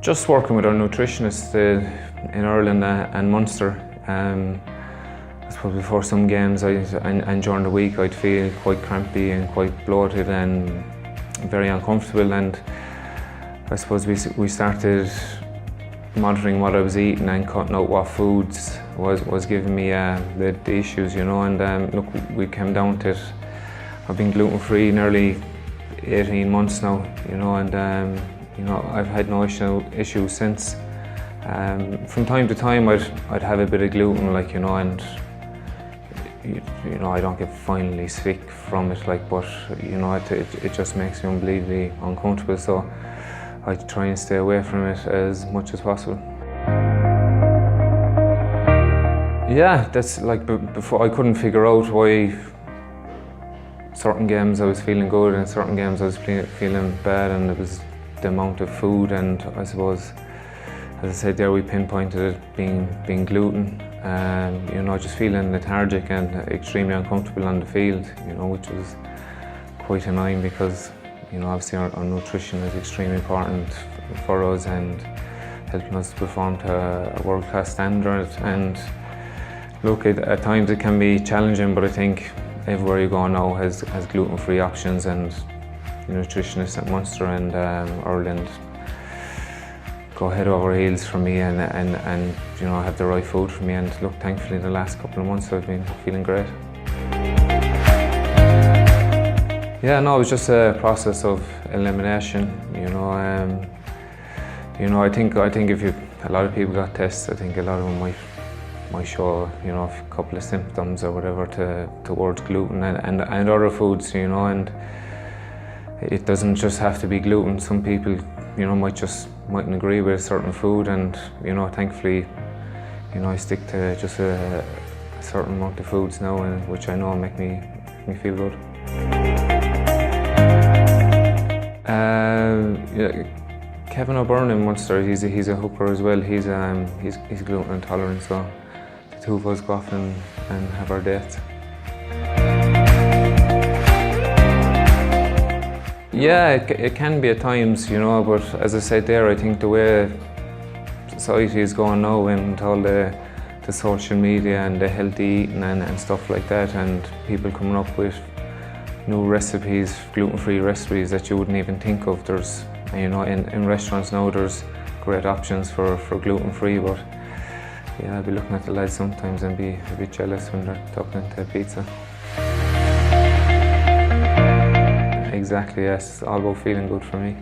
Just working with our nutritionist in Ireland and Munster. I suppose before some games and during the week I'd feel quite crampy and quite bloated and very uncomfortable, and I suppose we started monitoring what I was eating and cutting out what foods was giving me the issues, you know, and look, we came down to it. I've been gluten-free nearly 18 months now, you know, and you know, I've had no issues since. From time to time I'd have a bit of gluten, like, you know, and you know, I don't get finally sick from it, like, but you know, it just makes me unbelievably uncomfortable, so I try and stay away from it as much as possible. Yeah, that's like before I couldn't figure out why certain games I was feeling good and certain games I was feeling bad, and it was the amount of food, and I suppose, as I said there, we pinpointed it being gluten. You know, just feeling lethargic and extremely uncomfortable on the field, you know, which was quite annoying because, you know, obviously our nutrition is extremely important for us and helping us to perform to a world-class standard. And look, at times it can be challenging, but I think everywhere you go now has gluten-free options, and nutritionists at Munster and Ireland go head over heels for me, and you know, have the right food for me. And look, thankfully the last couple of months I've been feeling great. Yeah, no, it was just a process of elimination, you know. You know, I think if a lot of people got tests, I think a lot of them might show, you know, a couple of symptoms or whatever towards gluten and other foods, you know, and it doesn't just have to be gluten. Some people, you know, mightn't agree with a certain food, and you know, thankfully, you know, I stick to just a certain amount of foods now, which I know make me feel good. Yeah, Kevin O'Byrne in Munster, he's a hooker as well. He's gluten intolerant, so the two of us go off and have our dates. Yeah, it can be at times, you know, but as I said there, I think the way society is going now, and all the social media and the healthy eating and stuff like that, and people coming up with new recipes, gluten-free recipes that you wouldn't even think of. There's, you know, in restaurants now there's great options for gluten-free, but yeah, I'd be looking at the lads sometimes and be a bit jealous when they're talking into pizza. Exactly, yes, it's all about feeling good for me.